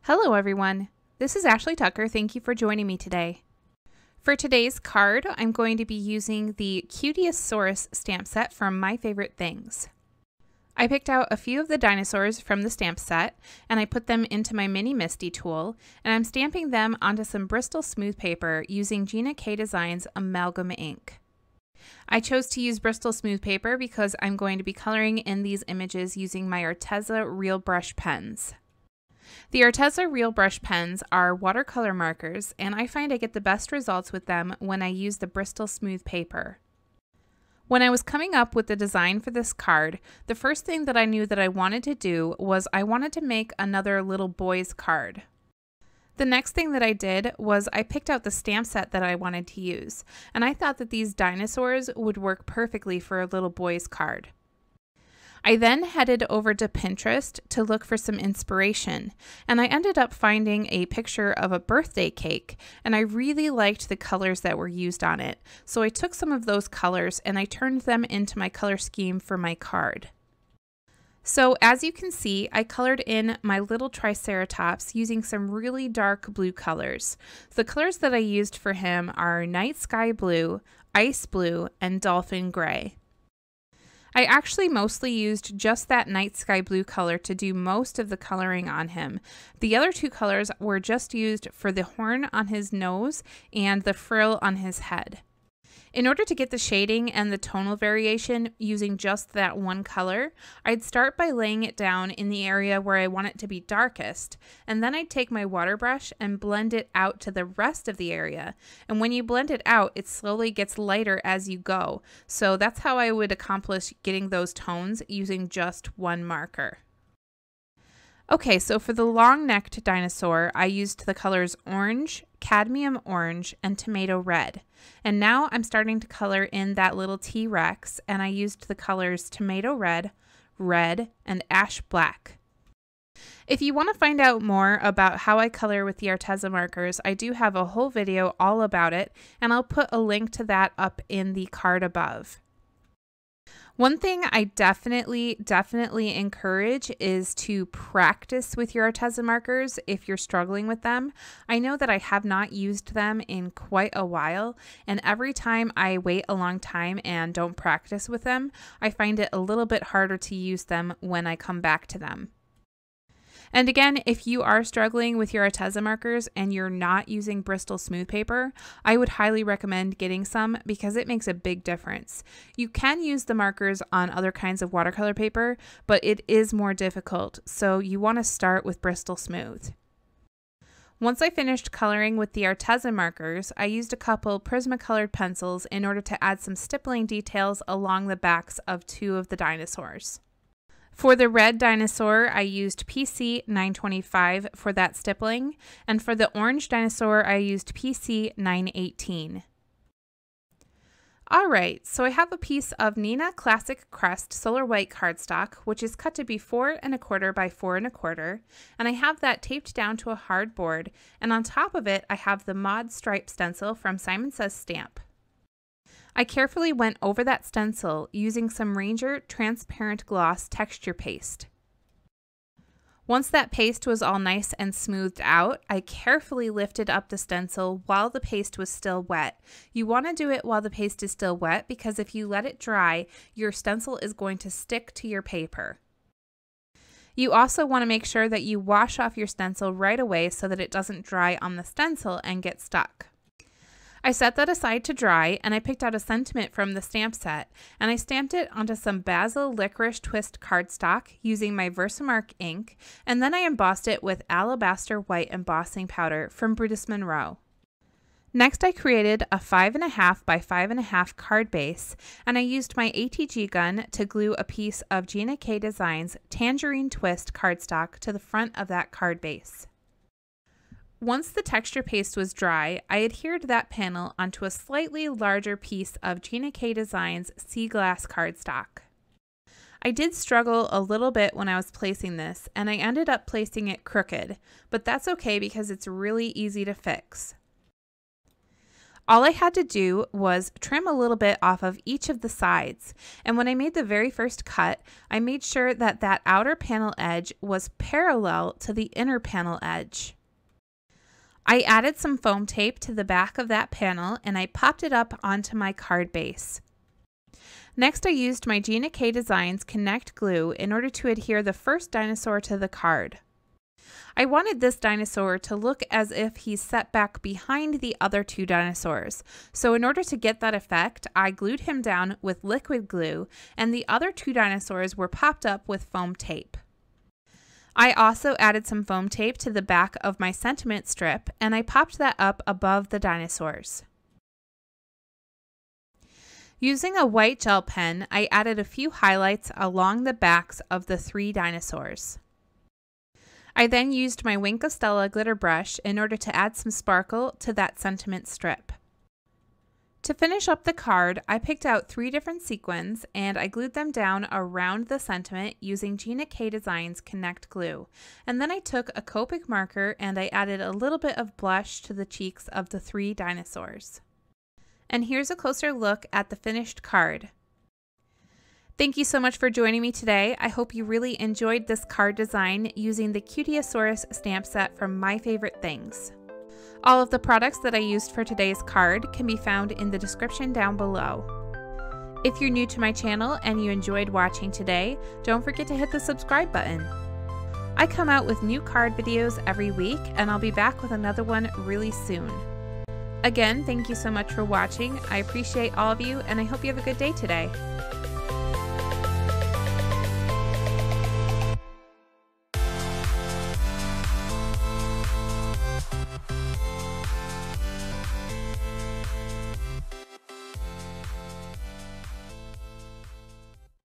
Hello everyone, this is Ashley Tucker. Thank you for joining me today. For today's card, I'm going to be using the Cutieasaurus stamp set from My Favorite Things. I picked out a few of the dinosaurs from the stamp set and I put them into my mini Misti tool, and I'm stamping them onto some Bristol Smooth paper using Gina K Designs Amalgam ink. I chose to use Bristol Smooth paper because I'm going to be coloring in these images using my Arteza Real Brush pens. The Arteza Real Brush pens are watercolor markers, and I find I get the best results with them when I use the Bristol Smooth paper. When I was coming up with the design for this card, the first thing that I knew that I wanted to do was I wanted to make another little boy's card. The next thing that I did was I picked out the stamp set that I wanted to use, and I thought that these dinosaurs would work perfectly for a little boy's card. I then headed over to Pinterest to look for some inspiration, and I ended up finding a picture of a birthday cake, and I really liked the colors that were used on it. So I took some of those colors and I turned them into my color scheme for my card. So as you can see, I colored in my little Triceratops using some really dark blue colors. The colors that I used for him are Night Sky Blue, Ice Blue, and Dolphin Gray. I actually mostly used just that night sky blue color to do most of the coloring on him. The other two colors were just used for the horn on his nose and the frill on his head. In order to get the shading and the tonal variation using just that one color, I'd start by laying it down in the area where I want it to be darkest, and then I'd take my water brush and blend it out to the rest of the area. And when you blend it out, it slowly gets lighter as you go. So that's how I would accomplish getting those tones using just one marker. Okay, so for the long-necked dinosaur, I used the colors orange, cadmium orange, and tomato red. And now I'm starting to color in that little T-Rex, and I used the colors tomato red, red, and ash black. If you want to find out more about how I color with the Arteza markers, I do have a whole video all about it, and I'll put a link to that up in the card above. One thing I definitely encourage is to practice with your Arteza markers if you're struggling with them. I know that I have not used them in quite a while, and every time I wait a long time and don't practice with them, I find it a little bit harder to use them when I come back to them. And again, if you are struggling with your Arteza markers and you're not using Bristol Smooth paper, I would highly recommend getting some because it makes a big difference. You can use the markers on other kinds of watercolor paper, but it is more difficult, so you want to start with Bristol Smooth. Once I finished coloring with the Arteza markers, I used a couple Prismacolor pencils in order to add some stippling details along the backs of two of the dinosaurs. For the red dinosaur, I used PC 925 for that stippling, and for the orange dinosaur, I used PC 918. Alright, so I have a piece of Neenah Classic Crest Solar White cardstock, which is cut to be 4 1/4 by 4 1/4, and I have that taped down to a hard board, and on top of it, I have the Mod Stripe stencil from Simon Says Stamp. I carefully went over that stencil using some Ranger Transparent Gloss texture paste. Once that paste was all nice and smoothed out, I carefully lifted up the stencil while the paste was still wet. You want to do it while the paste is still wet because if you let it dry, your stencil is going to stick to your paper. You also want to make sure that you wash off your stencil right away so that it doesn't dry on the stencil and get stuck. I set that aside to dry, and I picked out a sentiment from the stamp set, and I stamped it onto some Bazzill Licorice Twist cardstock using my Versamark ink, and then I embossed it with Alabaster white embossing powder from Brutus Monroe. Next, I created a 5 1/2 by 5 1/2 card base, and I used my ATG gun to glue a piece of Gina K Designs Tangerine Twist cardstock to the front of that card base. Once the texture paste was dry, I adhered that panel onto a slightly larger piece of Gina K Designs Sea Glass cardstock. I did struggle a little bit when I was placing this, and I ended up placing it crooked, but that's okay because it's really easy to fix. All I had to do was trim a little bit off of each of the sides, and when I made the very first cut, I made sure that that outer panel edge was parallel to the inner panel edge. I added some foam tape to the back of that panel and I popped it up onto my card base. Next, I used my Gina K Designs Connect glue in order to adhere the first dinosaur to the card. I wanted this dinosaur to look as if he's set back behind the other two dinosaurs, so in order to get that effect, I glued him down with liquid glue and the other two dinosaurs were popped up with foam tape. I also added some foam tape to the back of my sentiment strip and I popped that up above the dinosaurs. Using a white gel pen, I added a few highlights along the backs of the three dinosaurs. I then used my Wink of Stella glitter brush in order to add some sparkle to that sentiment strip. To finish up the card, I picked out 3 different sequins and I glued them down around the sentiment using Gina K Designs Connect glue. And then I took a Copic marker and I added a little bit of blush to the cheeks of the 3 dinosaurs. And here's a closer look at the finished card. Thank you so much for joining me today. I hope you really enjoyed this card design using the Cutieasaurus stamp set from My Favorite Things. All of the products that I used for today's card can be found in the description down below. If you're new to my channel and you enjoyed watching today, don't forget to hit the subscribe button. I come out with new card videos every week and I'll be back with another one really soon. Again, thank you so much for watching. I appreciate all of you and I hope you have a good day today.